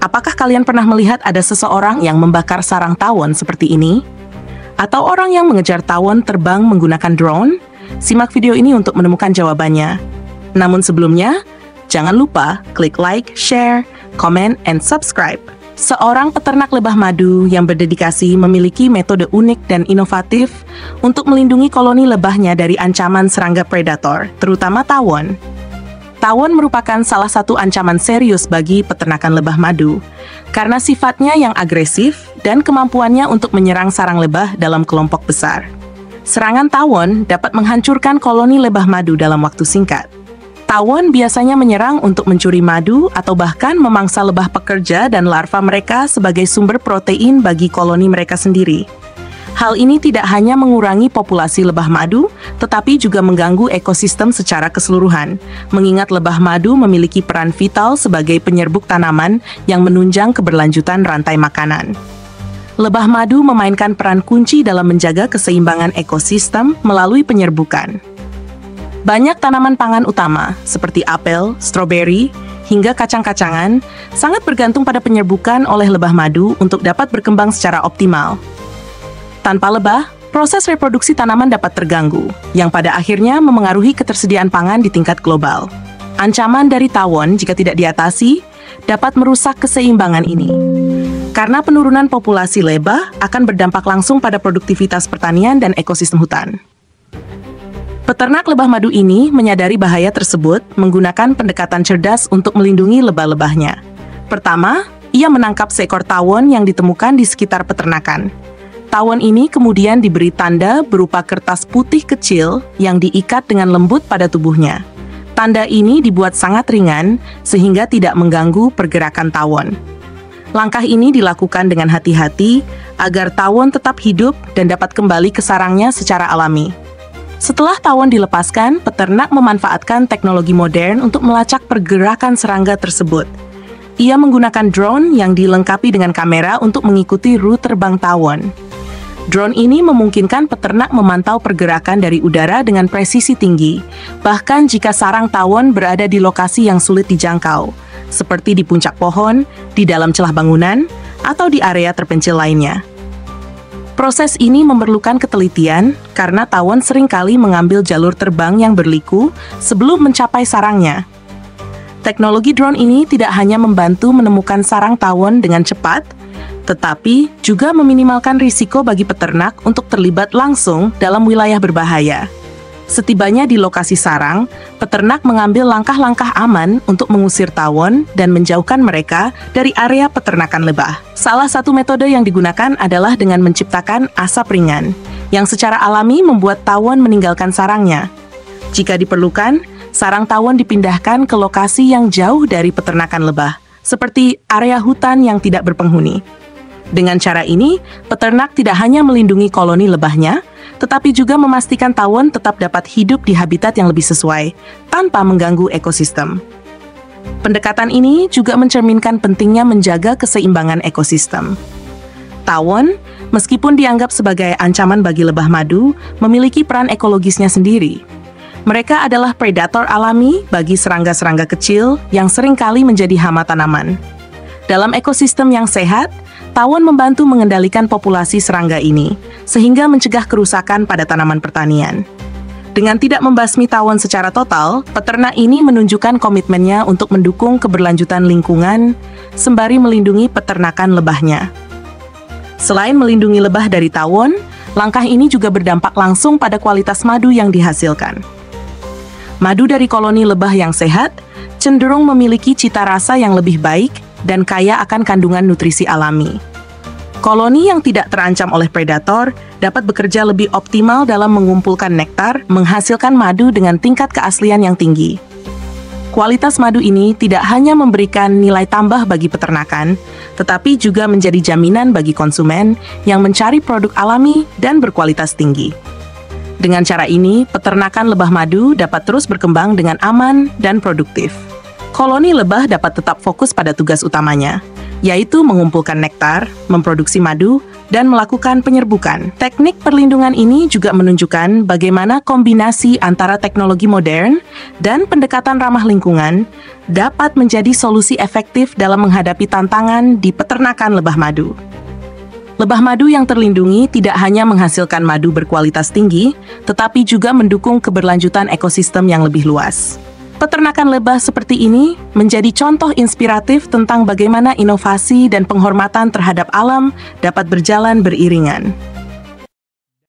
Apakah kalian pernah melihat ada seseorang yang membakar sarang tawon seperti ini? Atau orang yang mengejar tawon terbang menggunakan drone? Simak video ini untuk menemukan jawabannya. Namun sebelumnya, jangan lupa klik like, share, comment, and subscribe. Seorang peternak lebah madu yang berdedikasi memiliki metode unik dan inovatif untuk melindungi koloni lebahnya dari ancaman serangga predator, terutama tawon. Tawon merupakan salah satu ancaman serius bagi peternakan lebah madu, karena sifatnya yang agresif dan kemampuannya untuk menyerang sarang lebah dalam kelompok besar. Serangan tawon dapat menghancurkan koloni lebah madu dalam waktu singkat. Tawon biasanya menyerang untuk mencuri madu atau bahkan memangsa lebah pekerja dan larva mereka sebagai sumber protein bagi koloni mereka sendiri. Hal ini tidak hanya mengurangi populasi lebah madu, tetapi juga mengganggu ekosistem secara keseluruhan, mengingat lebah madu memiliki peran vital sebagai penyerbuk tanaman yang menunjang keberlanjutan rantai makanan. Lebah madu memainkan peran kunci dalam menjaga keseimbangan ekosistem melalui penyerbukan. Banyak tanaman pangan utama, seperti apel, stroberi, hingga kacang-kacangan, sangat bergantung pada penyerbukan oleh lebah madu untuk dapat berkembang secara optimal. Tanpa lebah, proses reproduksi tanaman dapat terganggu, yang pada akhirnya memengaruhi ketersediaan pangan di tingkat global. Ancaman dari tawon jika tidak diatasi, dapat merusak keseimbangan ini. Karena penurunan populasi lebah akan berdampak langsung pada produktivitas pertanian dan ekosistem hutan. Peternak lebah madu ini menyadari bahaya tersebut menggunakan pendekatan cerdas untuk melindungi lebah-lebahnya. Pertama, ia menangkap seekor tawon yang ditemukan di sekitar peternakan. Tawon ini kemudian diberi tanda berupa kertas putih kecil yang diikat dengan lembut pada tubuhnya. Tanda ini dibuat sangat ringan sehingga tidak mengganggu pergerakan tawon. Langkah ini dilakukan dengan hati-hati agar tawon tetap hidup dan dapat kembali ke sarangnya secara alami. Setelah tawon dilepaskan, peternak memanfaatkan teknologi modern untuk melacak pergerakan serangga tersebut. Ia menggunakan drone yang dilengkapi dengan kamera untuk mengikuti rute terbang tawon. Drone ini memungkinkan peternak memantau pergerakan dari udara dengan presisi tinggi, bahkan jika sarang tawon berada di lokasi yang sulit dijangkau, seperti di puncak pohon, di dalam celah bangunan, atau di area terpencil lainnya. Proses ini memerlukan ketelitian karena tawon seringkali mengambil jalur terbang yang berliku sebelum mencapai sarangnya. Teknologi drone ini tidak hanya membantu menemukan sarang tawon dengan cepat, tetapi juga meminimalkan risiko bagi peternak untuk terlibat langsung dalam wilayah berbahaya. Setibanya di lokasi sarang, peternak mengambil langkah-langkah aman untuk mengusir tawon dan menjauhkan mereka dari area peternakan lebah. Salah satu metode yang digunakan adalah dengan menciptakan asap ringan, yang secara alami membuat tawon meninggalkan sarangnya. Jika diperlukan, sarang tawon dipindahkan ke lokasi yang jauh dari peternakan lebah, seperti area hutan yang tidak berpenghuni. Dengan cara ini, peternak tidak hanya melindungi koloni lebahnya, tetapi juga memastikan tawon tetap dapat hidup di habitat yang lebih sesuai, tanpa mengganggu ekosistem. Pendekatan ini juga mencerminkan pentingnya menjaga keseimbangan ekosistem. Tawon, meskipun dianggap sebagai ancaman bagi lebah madu, memiliki peran ekologisnya sendiri. Mereka adalah predator alami bagi serangga-serangga kecil yang seringkali menjadi hama tanaman. Dalam ekosistem yang sehat, tawon membantu mengendalikan populasi serangga ini, sehingga mencegah kerusakan pada tanaman pertanian. Dengan tidak membasmi tawon secara total, peternak ini menunjukkan komitmennya untuk mendukung keberlanjutan lingkungan, sembari melindungi peternakan lebahnya. Selain melindungi lebah dari tawon, langkah ini juga berdampak langsung pada kualitas madu yang dihasilkan. Madu dari koloni lebah yang sehat cenderung memiliki cita rasa yang lebih baik dan kaya akan kandungan nutrisi alami. Koloni yang tidak terancam oleh predator dapat bekerja lebih optimal dalam mengumpulkan nektar, menghasilkan madu dengan tingkat keaslian yang tinggi. Kualitas madu ini tidak hanya memberikan nilai tambah bagi peternakan, tetapi juga menjadi jaminan bagi konsumen yang mencari produk alami dan berkualitas tinggi. Dengan cara ini, peternakan lebah madu dapat terus berkembang dengan aman dan produktif. Koloni lebah dapat tetap fokus pada tugas utamanya, yaitu mengumpulkan nektar, memproduksi madu, dan melakukan penyerbukan. Teknik perlindungan ini juga menunjukkan bagaimana kombinasi antara teknologi modern dan pendekatan ramah lingkungan dapat menjadi solusi efektif dalam menghadapi tantangan di peternakan lebah madu. Lebah madu yang terlindungi tidak hanya menghasilkan madu berkualitas tinggi, tetapi juga mendukung keberlanjutan ekosistem yang lebih luas. Peternakan lebah seperti ini menjadi contoh inspiratif tentang bagaimana inovasi dan penghormatan terhadap alam dapat berjalan beriringan.